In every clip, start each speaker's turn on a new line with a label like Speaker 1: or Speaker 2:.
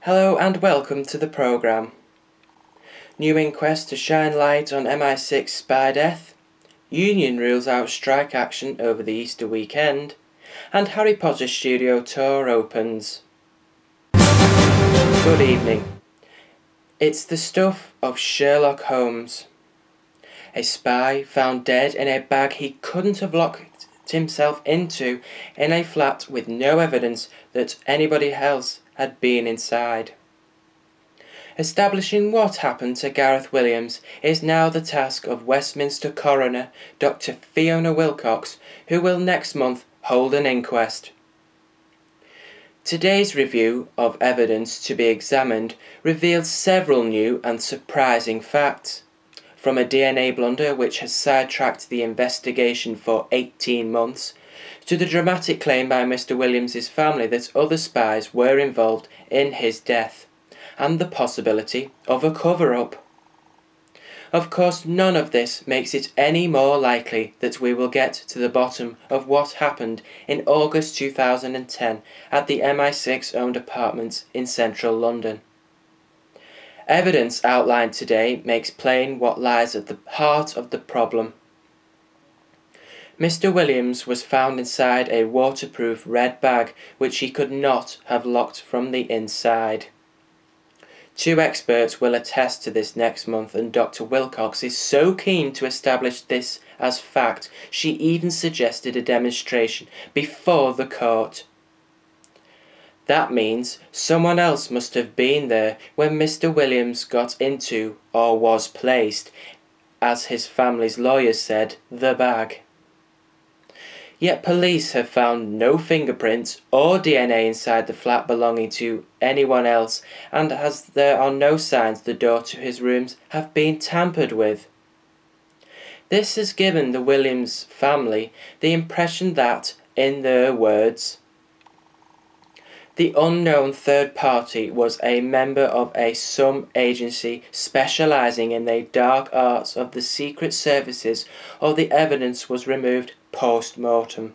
Speaker 1: Hello and welcome to the programme. New inquest to shine light on MI6 spy death, Union rules out strike action over the Easter weekend, and Harry Potter studio tour opens. Good evening. It's the stuff of Sherlock Holmes. A spy found dead in a bag he couldn't have locked himself into in a flat with no evidence that anybody else had been inside. Establishing what happened to Gareth Williams is now the task of Westminster coroner Dr. Fiona Wilcox, who will next month hold an inquest. Today's review of evidence to be examined reveals several new and surprising facts, from a DNA blunder which has sidetracked the investigation for 18 months, to the dramatic claim by Mr. Williams's family that other spies were involved in his death, and the possibility of a cover-up. Of course, none of this makes it any more likely that we will get to the bottom of what happened in August 2010 at the MI6-owned apartments in central London. Evidence outlined today makes plain what lies at the heart of the problem. Mr. Williams was found inside a waterproof red bag which he could not have locked from the inside. Two experts will attest to this next month, and Dr. Wilcox is so keen to establish this as fact, she even suggested a demonstration before the court. That means someone else must have been there when Mr. Williams got into, or was placed, as his family's lawyers said, the bag. Yet police have found no fingerprints or DNA inside the flat belonging to anyone else, and as there are no signs the door to his rooms have been tampered with. This has given the Williams family the impression that, in their words, the unknown third party was a member of some agency specialising in the dark arts of the secret services, or the evidence was removed post-mortem.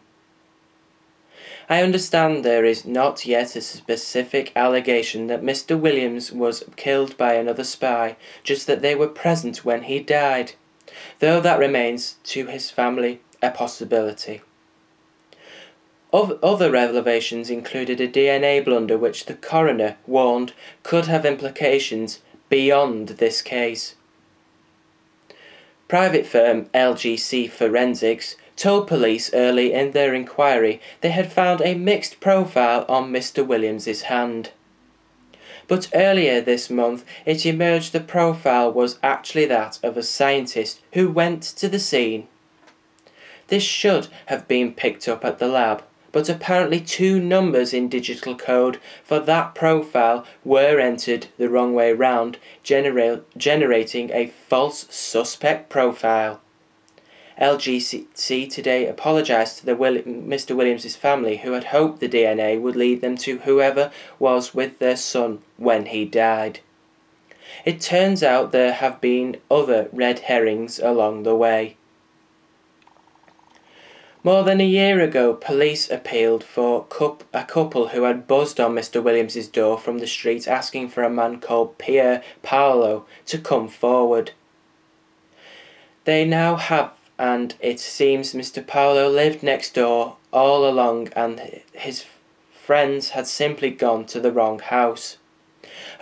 Speaker 1: I understand there is not yet a specific allegation that Mr. Williams was killed by another spy, just that they were present when he died, though that remains to his family a possibility. Other revelations included a DNA blunder which the coroner warned could have implications beyond this case. Private firm LGC Forensics told police early in their inquiry they had found a mixed profile on Mr. Williams's hand. But earlier this month it emerged the profile was actually that of a scientist who went to the scene. This should have been picked up at the lab, but apparently two numbers in digital code for that profile were entered the wrong way round, generating a false suspect profile. LGC today apologised to Mr. Williams' family, who had hoped the DNA would lead them to whoever was with their son when he died. It turns out there have been other red herrings along the way. More than a year ago, police appealed for a couple who had buzzed on Mr. Williams's door from the street asking for a man called Pier Paolo to come forward. They now have, and it seems Mr. Paolo lived next door all along and his friends had simply gone to the wrong house.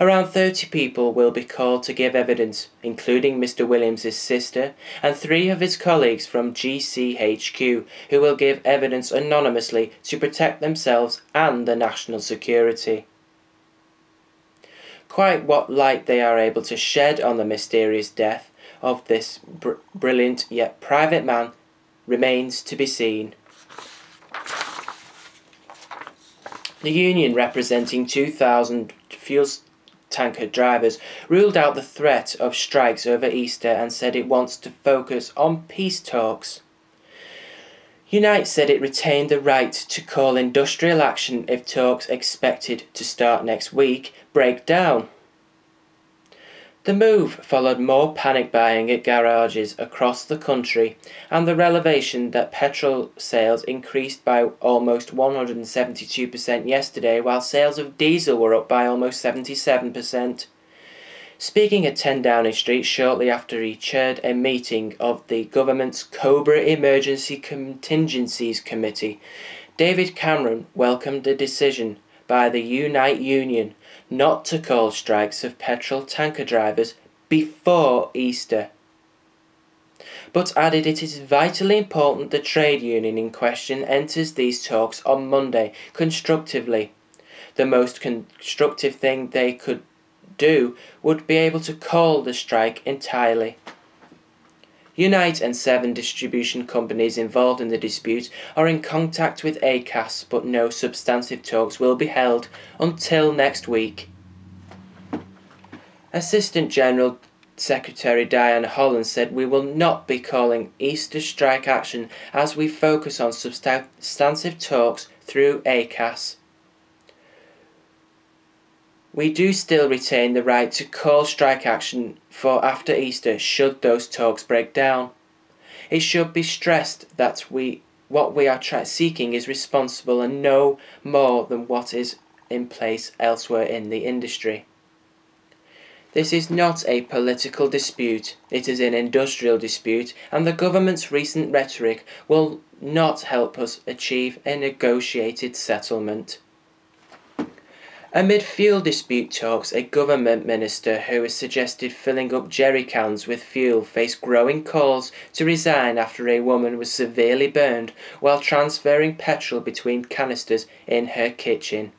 Speaker 1: Around 30 people will be called to give evidence, including Mr. Williams's sister and 3 of his colleagues from GCHQ, who will give evidence anonymously to protect themselves and the national security. Quite what light they are able to shed on the mysterious death of this brilliant yet private man remains to be seen. The union, representing 2,000 fuel tanker drivers, ruled out the threat of strikes over Easter and said it wants to focus on peace talks. Unite said it retained the right to call industrial action if talks expected to start next week break down. The move followed more panic buying at garages across the country and the revelation that petrol sales increased by almost 172% yesterday, while sales of diesel were up by almost 77%. Speaking at 10 Downing Street shortly after he chaired a meeting of the government's Cobra Emergency Contingencies Committee, David Cameron welcomed the decision by the Unite Union not to call strikes of petrol tanker drivers before Easter, but added it is vitally important the trade union in question enters these talks on Monday constructively. The most constructive thing they could do would be able to call the strike entirely. Unite and 7 distribution companies involved in the dispute are in contact with ACAS, but no substantive talks will be held until next week. Assistant General Secretary Diana Holland said, "We will not be calling Easter strike action as we focus on substantive talks through ACAS. We do still retain the right to call strike action for after Easter should those talks break down. It should be stressed that what we are seeking is responsible and no more than what is in place elsewhere in the industry. This is not a political dispute, it is an industrial dispute, and the government's recent rhetoric will not help us achieve a negotiated settlement." Amid fuel dispute talks, a government minister who has suggested filling up jerry cans with fuel faced growing calls to resign after a woman was severely burned while transferring petrol between canisters in her kitchen.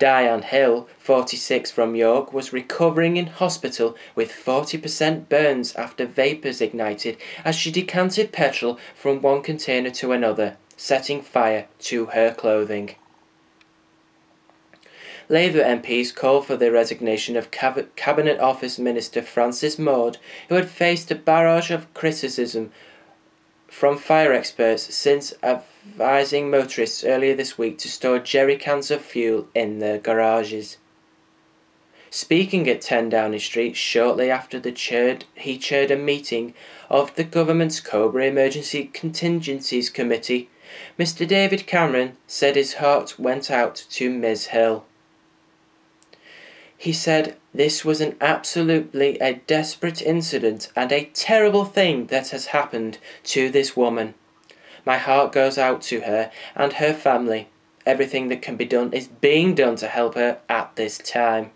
Speaker 1: Diane Hill, 46, from York, was recovering in hospital with 40% burns after vapours ignited as she decanted petrol from one container to another, setting fire to her clothing. Labour MPs called for the resignation of Cabinet Office Minister Francis Maude, who had faced a barrage of criticism from fire experts since advising motorists earlier this week to store jerry cans of fuel in their garages. Speaking at 10 Downing Street shortly after he chaired a meeting of the government's Cobra Emergency Contingencies Committee, Mr David Cameron said his heart went out to Ms Hill. He said, "This was absolutely a desperate incident and a terrible thing that has happened to this woman. My heart goes out to her and her family. Everything that can be done is being done to help her at this time."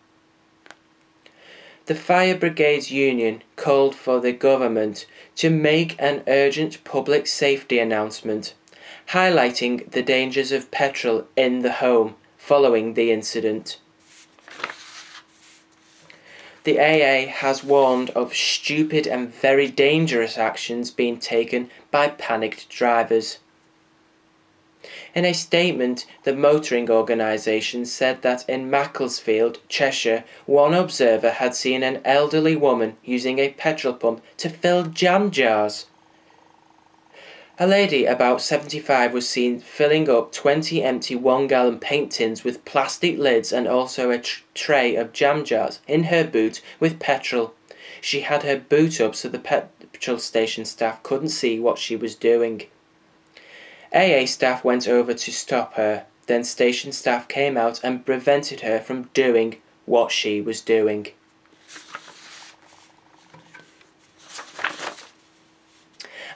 Speaker 1: The Fire Brigades Union called for the government to make an urgent public safety announcement, highlighting the dangers of petrol in the home following the incident. The AA has warned of stupid and very dangerous actions being taken by panicked drivers. In a statement, the motoring organisation said that in Macclesfield, Cheshire, one observer had seen an elderly woman using a petrol pump to fill jam jars. A lady about 75 was seen filling up 20 empty 1-gallon paint tins with plastic lids and also a tray of jam jars in her boot with petrol. She had her boot up so the petrol station staff couldn't see what she was doing. AA staff went over to stop her, then station staff came out and prevented her from doing what she was doing.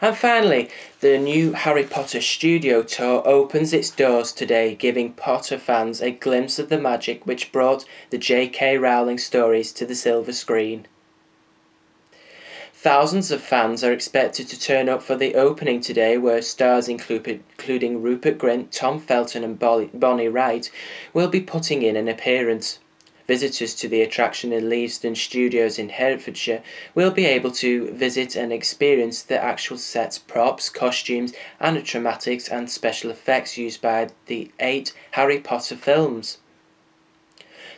Speaker 1: And finally, the new Harry Potter studio tour opens its doors today, giving Potter fans a glimpse of the magic which brought the J.K. Rowling stories to the silver screen. Thousands of fans are expected to turn up for the opening today, where stars including Rupert Grint, Tom Felton and Bonnie Wright will be putting in an appearance. Visitors to the attraction in Leavesden Studios in Herefordshire will be able to visit and experience the actual sets, props, costumes, animatronics and special effects used by the 8 Harry Potter films.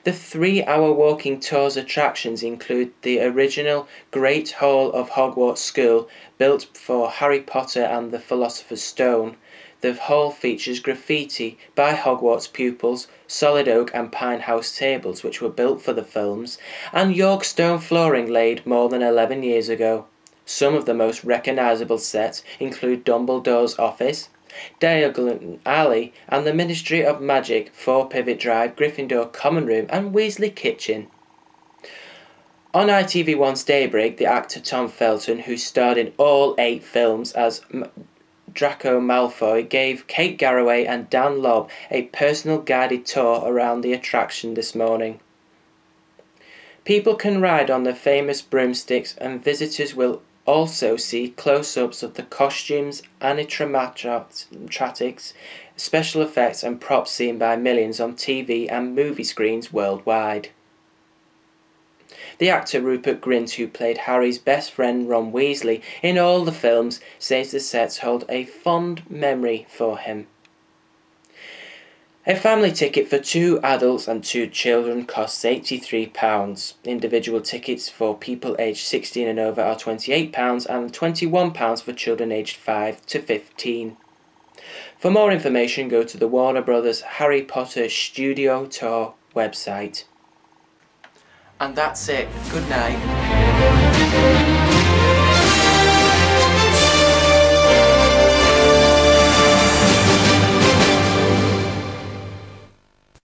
Speaker 1: The 3-hour walking tour's attractions include the original Great Hall of Hogwarts School, built for Harry Potter and the Philosopher's Stone, The hall features graffiti by Hogwarts pupils, solid oak and pine house tables which were built for the films, and York stone flooring laid more than 11 years ago. Some of the most recognisable sets include Dumbledore's office, Diagon Alley and the Ministry of Magic, 4 Pivot Drive, Gryffindor Common Room and Weasley Kitchen. On ITV1's Daybreak, the actor Tom Felton, who starred in all 8 films as Draco Malfoy, gave Kate Garraway and Dan Lobb a personal guided tour around the attraction this morning. People can ride on the famous broomsticks, and visitors will also see close-ups of the costumes, animatronics, special effects and props seen by millions on TV and movie screens worldwide. The actor Rupert Grint, who played Harry's best friend Ron Weasley in all the films, says the sets hold a fond memory for him. A family ticket for 2 adults and 2 children costs £83. Individual tickets for people aged 16 and over are £28 and £21 for children aged 5 to 15. For more information, go to the Warner Brothers Harry Potter Studio Tour website. And that's it. Good night.